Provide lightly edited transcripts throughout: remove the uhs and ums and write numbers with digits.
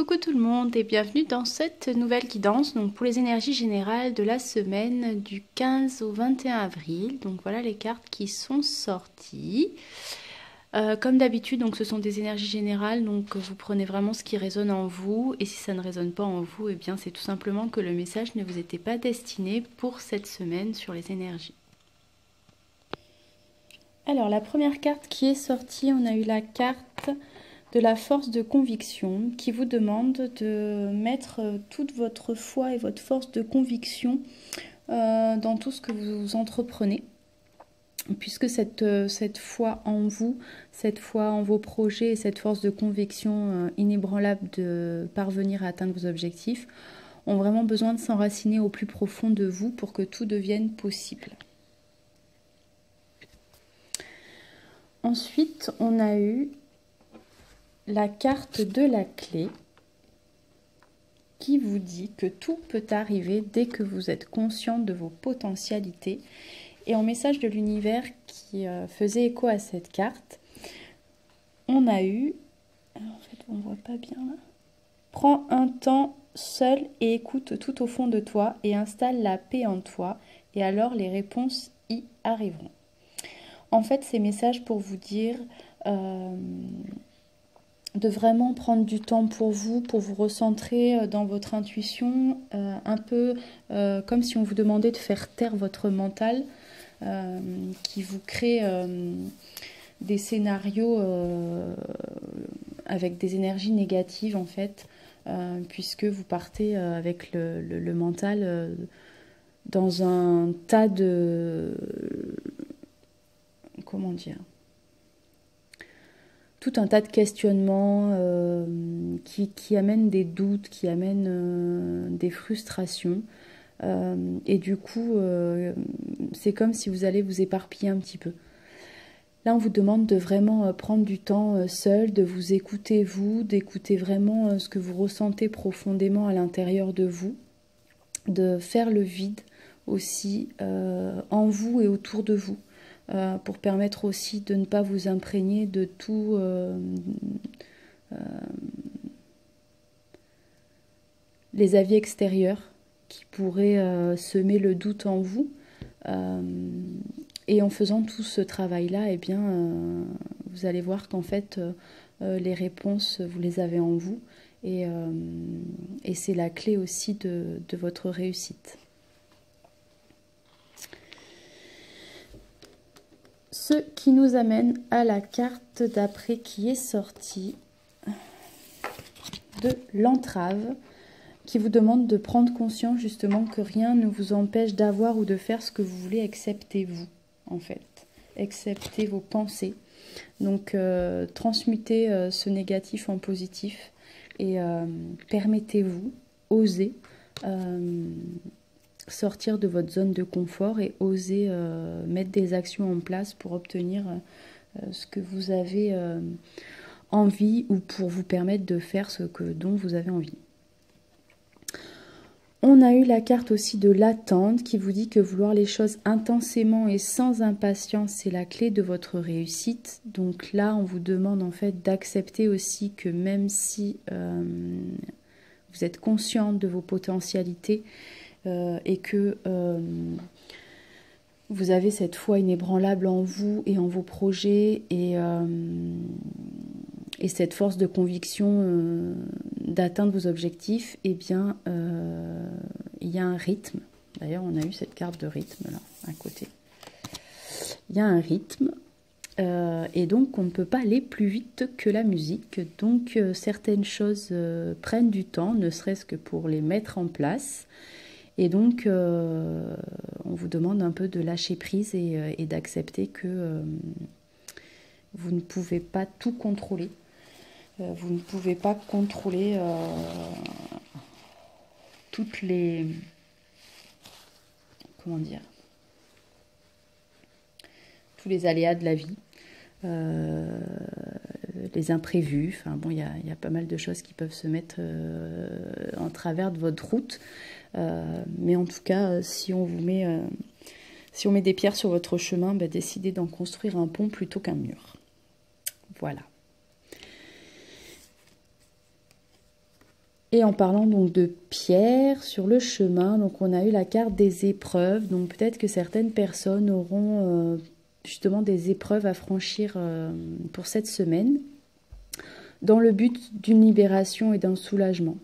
Coucou tout le monde et bienvenue dans cette nouvelle guidance donc pour les énergies générales de la semaine du 15 au 21 avril. Donc voilà les cartes qui sont sorties. Comme d'habitude, donc ce sont des énergies générales, donc vous prenez vraiment ce qui résonne en vous, et si ça ne résonne pas en vous, eh bien c'est tout simplement que le message ne vous était pas destiné pour cette semaine sur les énergies. Alors la première carte qui est sortie, on a eu la carte de la force de conviction qui vous demande de mettre toute votre foi et votre force de conviction dans tout ce que vous entreprenez. Puisque cette foi en vous, cette foi en vos projets et cette force de conviction inébranlable de parvenir à atteindre vos objectifs ont vraiment besoin de s'enraciner au plus profond de vous pour que tout devienne possible. Ensuite, on a eu la carte de la clé qui vous dit que tout peut arriver dès que vous êtes conscient de vos potentialités. Et en message de l'univers qui faisait écho à cette carte, on a eu... Alors en fait, on ne voit pas bien là. Prends un temps seul et écoute tout au fond de toi et installe la paix en toi et alors les réponses y arriveront. En fait, ces messages pour vous dire de vraiment prendre du temps pour vous recentrer dans votre intuition, un peu comme si on vous demandait de faire taire votre mental, qui vous crée des scénarios avec des énergies négatives en fait, puisque vous partez avec le mental dans un tas de... comment dire ? Tout un tas de questionnements qui amènent des doutes, qui amènent des frustrations. Et du coup, c'est comme si vous allez vous éparpiller un petit peu. Là, on vous demande de vraiment prendre du temps seul, de vous écouter vous, d'écouter vraiment ce que vous ressentez profondément à l'intérieur de vous, de faire le vide aussi en vous et autour de vous, pour permettre aussi de ne pas vous imprégner de tout... les avis extérieurs qui pourraient semer le doute en vous. Et en faisant tout ce travail-là, eh bien, vous allez voir qu'en fait, les réponses, vous les avez en vous. Et c'est la clé aussi de votre réussite. Ce qui nous amène à la carte d'après qui est sortie de l'entrave, qui vous demande de prendre conscience justement que rien ne vous empêche d'avoir ou de faire ce que vous voulez, excepté vous, en fait. Excepté vos pensées. Donc, transmutez ce négatif en positif et permettez-vous, osez sortir de votre zone de confort et osez mettre des actions en place pour obtenir ce que vous avez envie ou pour vous permettre de faire ce dont vous avez envie. On a eu la carte aussi de l'attente qui vous dit que vouloir les choses intensément et sans impatience, c'est la clé de votre réussite. Donc là, on vous demande en fait d'accepter aussi que même si vous êtes consciente de vos potentialités et que vous avez cette foi inébranlable en vous et en vos projets et cette force de conviction d'atteindre vos objectifs, eh bien, il y a un rythme. D'ailleurs, on a eu cette carte de rythme là, à côté. Il y a un rythme, et donc on ne peut pas aller plus vite que la musique. Donc, certaines choses prennent du temps, ne serait-ce que pour les mettre en place. Et donc, on vous demande un peu de lâcher prise et d'accepter que vous ne pouvez pas tout contrôler. Vous ne pouvez pas contrôler toutes les... comment dire ? Tous les aléas de la vie, les imprévus. Enfin bon, il y a pas mal de choses qui peuvent se mettre en travers de votre route. Mais en tout cas, si on met des pierres sur votre chemin, décidez d'en construire un pont plutôt qu'un mur. Voilà. Et en parlant donc de pierres sur le chemin, donc on a eu la carte des épreuves. Donc peut-être que certaines personnes auront justement des épreuves à franchir pour cette semaine, dans le but d'une libération et d'un soulagement.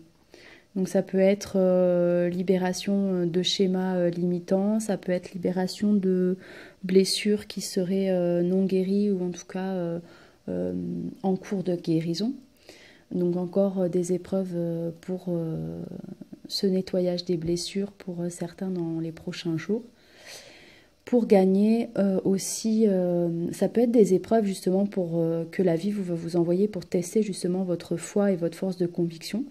Donc ça peut être libération de schémas limitants, ça peut être libération de blessures qui seraient non guéries ou en tout cas en cours de guérison. Donc encore des épreuves pour ce nettoyage des blessures pour certains dans les prochains jours. Pour gagner aussi, ça peut être des épreuves justement pour que la vie va vous envoyer pour tester justement votre foi et votre force de conviction.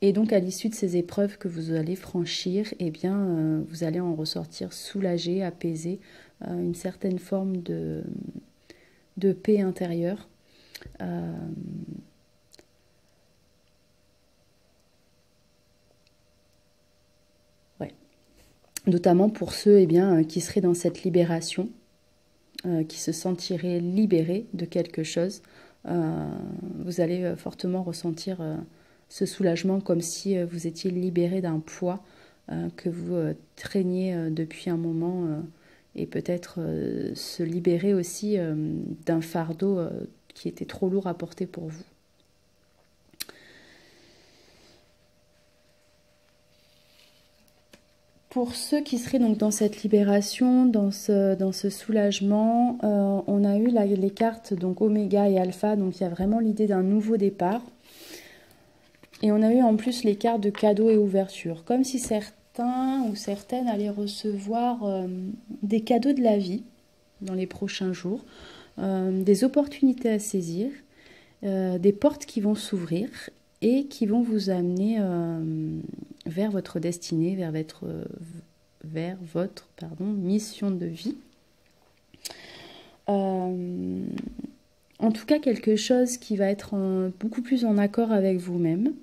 Et donc à l'issue de ces épreuves que vous allez franchir, eh bien, vous allez en ressortir soulagé, apaisé, une certaine forme de paix intérieure. Ouais. Notamment pour ceux qui seraient dans cette libération, qui se sentiraient libérés de quelque chose. Vous allez fortement ressentir ce soulagement comme si vous étiez libéré d'un poids que vous traîniez depuis un moment et peut-être se libérer aussi d'un fardeau qui était trop lourd à porter pour vous. Pour ceux qui seraient donc dans cette libération, dans ce soulagement, on a eu les cartes donc Oméga et Alpha, donc il y a vraiment l'idée d'un nouveau départ. Et on a eu en plus les cartes de cadeaux et ouverture, comme si certains ou certaines allaient recevoir des cadeaux de la vie dans les prochains jours, des opportunités à saisir, des portes qui vont s'ouvrir et qui vont vous amener vers votre destinée, vers votre mission de vie. En tout cas, quelque chose qui va être beaucoup plus en accord avec vous-même.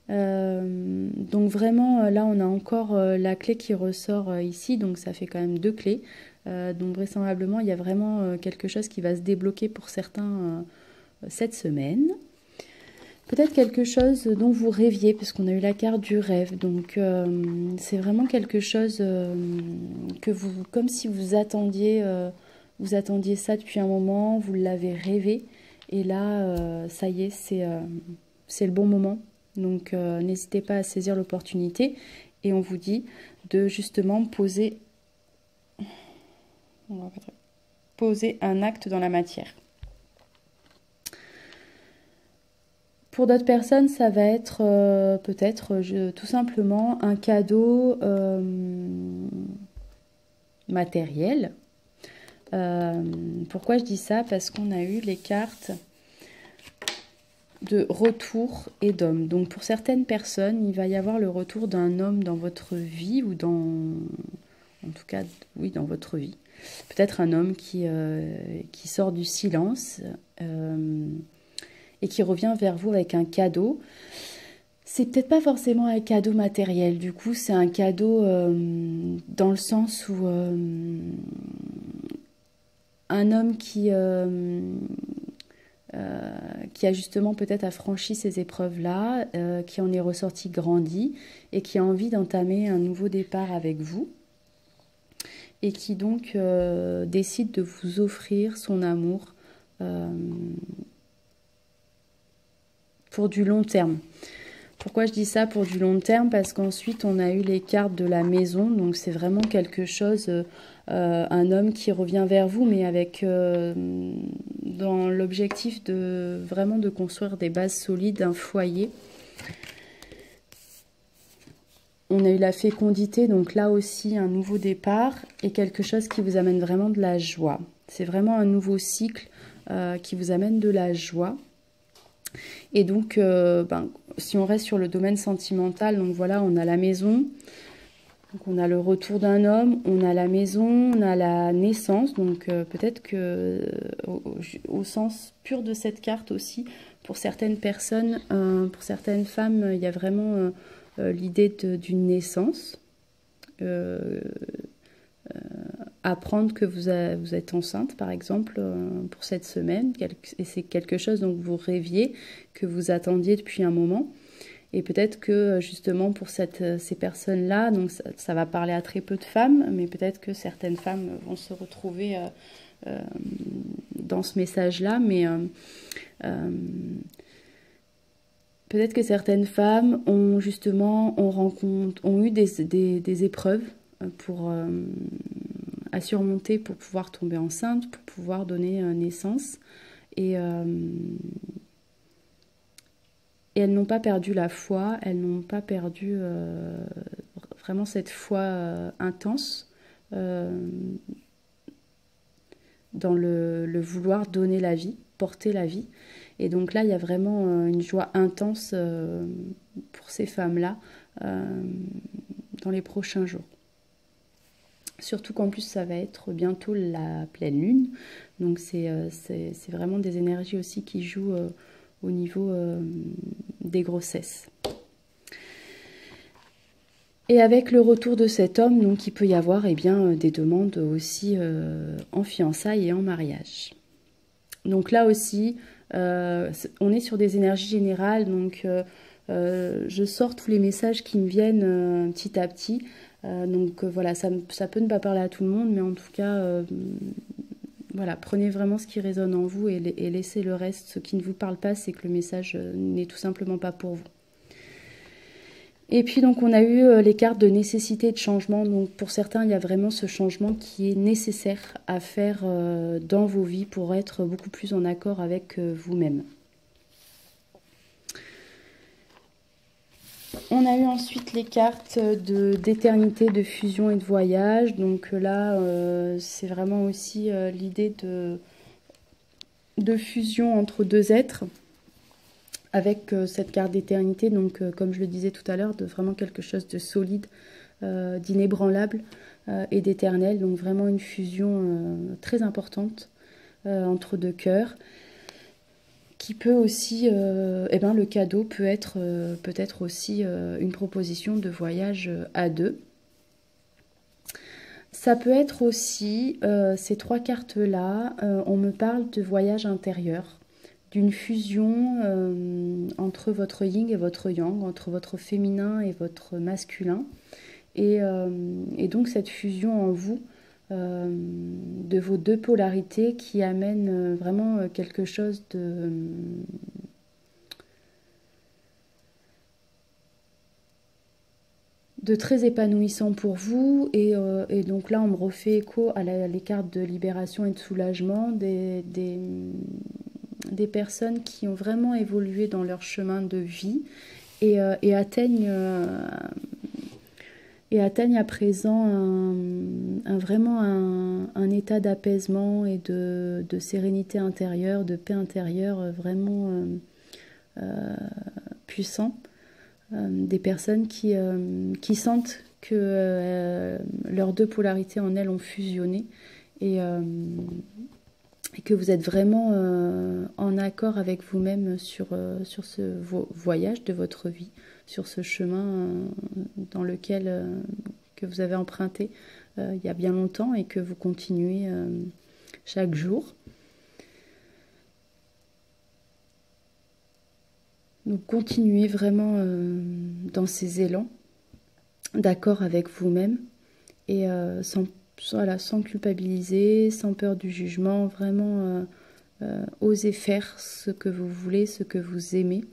Donc vraiment, là, on a encore la clé qui ressort ici, donc ça fait quand même 2 clés. Donc vraisemblablement, il y a vraiment quelque chose qui va se débloquer pour certains cette semaine. Peut-être quelque chose dont vous rêviez, parce qu'on a eu la carte du rêve. Donc c'est vraiment quelque chose que vous, comme si vous attendiez ça depuis un moment, vous l'avez rêvé. Et là, ça y est, c'est le bon moment. Donc n'hésitez pas à saisir l'opportunité. Et on vous dit de justement poser un acte dans la matière. Pour d'autres personnes, ça va être peut-être tout simplement un cadeau matériel. Pourquoi je dis ça? Parce qu'on a eu les cartes de retour et d'homme. Donc pour certaines personnes, il va y avoir le retour d'un homme dans votre vie ou en tout cas, oui, dans votre vie. Peut-être un homme qui sort du silence et qui revient vers vous avec un cadeau. C'est peut-être pas forcément un cadeau matériel, du coup c'est un cadeau dans le sens où un homme qui a justement peut-être affranchi ces épreuves-là, qui en est ressorti grandi et qui a envie d'entamer un nouveau départ avec vous et qui donc décide de vous offrir son amour pour du long terme. Pourquoi je dis ça pour du long terme? Parce qu'ensuite on a eu les cartes de la maison, donc c'est vraiment quelque chose, un homme qui revient vers vous, mais avec dans l'objectif de vraiment de construire des bases solides, un foyer. On a eu la fécondité, donc là aussi un nouveau départ et quelque chose qui vous amène vraiment de la joie. C'est vraiment un nouveau cycle qui vous amène de la joie. Et donc, si on reste sur le domaine sentimental, donc voilà, on a la maison, donc on a le retour d'un homme, on a la maison, on a la naissance, donc peut-être que au sens pur de cette carte aussi, pour certaines personnes, pour certaines femmes, il y a vraiment l'idée d'une naissance, apprendre que vous êtes enceinte, par exemple, pour cette semaine. Et c'est quelque chose dont vous rêviez, que vous attendiez depuis un moment. Et peut-être que justement pour ces personnes-là, donc ça va parler à très peu de femmes, mais peut-être que certaines femmes vont se retrouver dans ce message-là. Mais peut-être que certaines femmes ont justement ont eu des épreuves à surmonter pour pouvoir tomber enceinte, pour pouvoir donner naissance. Et elles n'ont pas perdu la foi, elles n'ont pas perdu vraiment cette foi intense dans le vouloir donner la vie, porter la vie. Et donc là, il y a vraiment une joie intense pour ces femmes-là dans les prochains jours. Surtout qu'en plus, ça va être bientôt la pleine lune. Donc c'est vraiment des énergies aussi qui jouent au niveau des grossesses. Et avec le retour de cet homme, donc il peut y avoir des demandes aussi en fiançailles et en mariage. Donc là aussi, on est sur des énergies générales, donc je sors tous les messages qui me viennent petit à petit. Donc voilà, ça peut ne pas parler à tout le monde, mais en tout cas, voilà, prenez vraiment ce qui résonne en vous et laissez le reste. Ce qui ne vous parle pas, c'est que le message n'est tout simplement pas pour vous. Et puis donc on a eu les cartes de nécessité et de changement. Donc pour certains, il y a vraiment ce changement qui est nécessaire à faire dans vos vies pour être beaucoup plus en accord avec vous-même. On a eu ensuite les cartes d'éternité, de fusion et de voyage. Donc là, c'est vraiment aussi l'idée de fusion entre deux êtres. Avec cette carte d'éternité, donc comme je le disais tout à l'heure, de vraiment quelque chose de solide, d'inébranlable et d'éternel. Donc vraiment une fusion très importante entre deux cœurs. Qui peut aussi, le cadeau peut être peut-être aussi une proposition de voyage à deux. Ça peut être aussi, ces trois cartes-là, on me parle de voyage intérieur, d'une fusion entre votre yin et votre yang, entre votre féminin et votre masculin. Et donc cette fusion en vous, de vos deux polarités qui amènent vraiment quelque chose de très épanouissant pour vous. Et donc là, on me refait écho à les cartes de libération et de soulagement des personnes qui ont vraiment évolué dans leur chemin de vie et atteignent à présent vraiment un état d'apaisement et de sérénité intérieure, de paix intérieure vraiment puissant. Des personnes qui sentent que leurs deux polarités en elles ont fusionné et que vous êtes vraiment en accord avec vous-même sur ce voyage de votre vie, sur ce chemin dans lequel que vous avez emprunté il y a bien longtemps et que vous continuez chaque jour. Donc continuez vraiment dans ces élans, d'accord avec vous-même et sans culpabiliser, sans peur du jugement, vraiment osez faire ce que vous voulez, ce que vous aimez,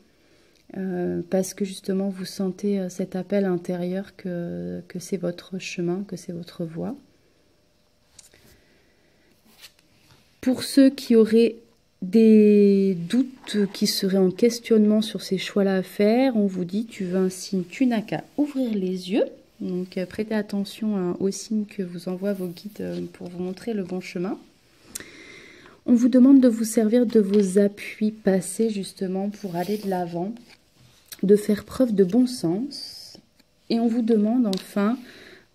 parce que justement vous sentez cet appel intérieur que c'est votre chemin, que c'est votre voie. Pour ceux qui auraient des doutes, qui seraient en questionnement sur ces choix-là à faire, on vous dit tu veux un signe, tu n'as qu'à ouvrir les yeux. Donc prêtez attention aux signes que vous envoient vos guides pour vous montrer le bon chemin. On vous demande de vous servir de vos appuis passés justement pour aller de l'avant, de faire preuve de bon sens. Et on vous demande enfin,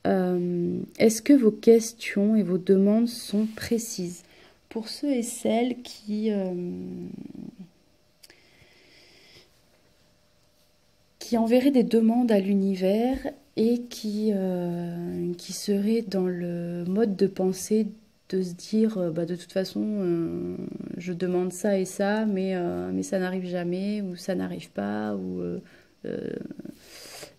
est-ce que vos questions et vos demandes sont précises? Pour ceux et celles qui enverraient des demandes à l'univers, et qui serait dans le mode de pensée de se dire bah, de toute façon je demande ça et ça mais ça n'arrive jamais ou ça n'arrive pas ou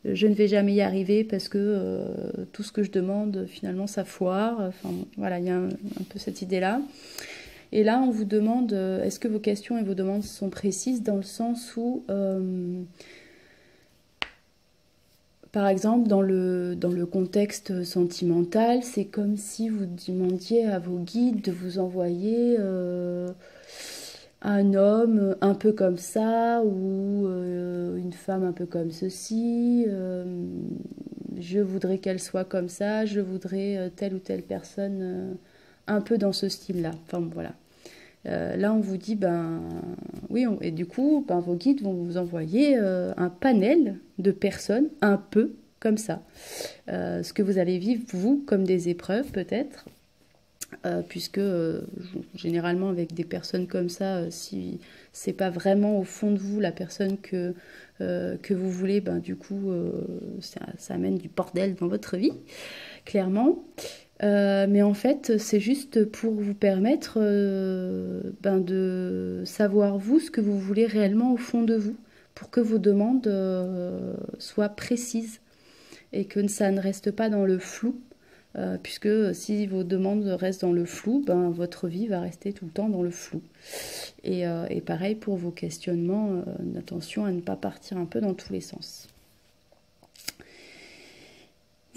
je ne vais jamais y arriver parce que tout ce que je demande finalement ça foire. Enfin voilà, il y a un peu cette idée là. Et là on vous demande est-ce que vos questions et vos demandes sont précises dans le sens où par exemple, dans le contexte sentimental, c'est comme si vous demandiez à vos guides de vous envoyer un homme un peu comme ça ou une femme un peu comme ceci. Je voudrais qu'elle soit comme ça, je voudrais telle ou telle personne un peu dans ce style-là. Enfin voilà. Là, on vous dit, ben oui, et du coup, ben, vos guides vont vous envoyer un panel de personnes un peu comme ça. Ce que vous allez vivre, vous, comme des épreuves peut-être, puisque généralement avec des personnes comme ça, si c'est pas vraiment au fond de vous la personne que vous voulez, ben du coup, ça amène du bordel dans votre vie, clairement. Mais en fait, c'est juste pour vous permettre ben de savoir vous ce que vous voulez réellement au fond de vous, pour que vos demandes soient précises et que ça ne reste pas dans le flou, puisque si vos demandes restent dans le flou, ben votre vie va rester tout le temps dans le flou. Et pareil pour vos questionnements, attention à ne pas partir un peu dans tous les sens.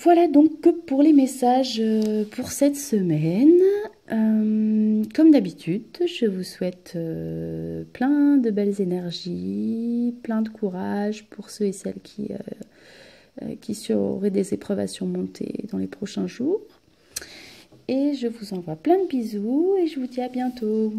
Voilà donc pour les messages pour cette semaine. Comme d'habitude, je vous souhaite plein de belles énergies, plein de courage pour ceux et celles qui auraient des épreuves à surmonter dans les prochains jours. Et je vous envoie plein de bisous et je vous dis à bientôt.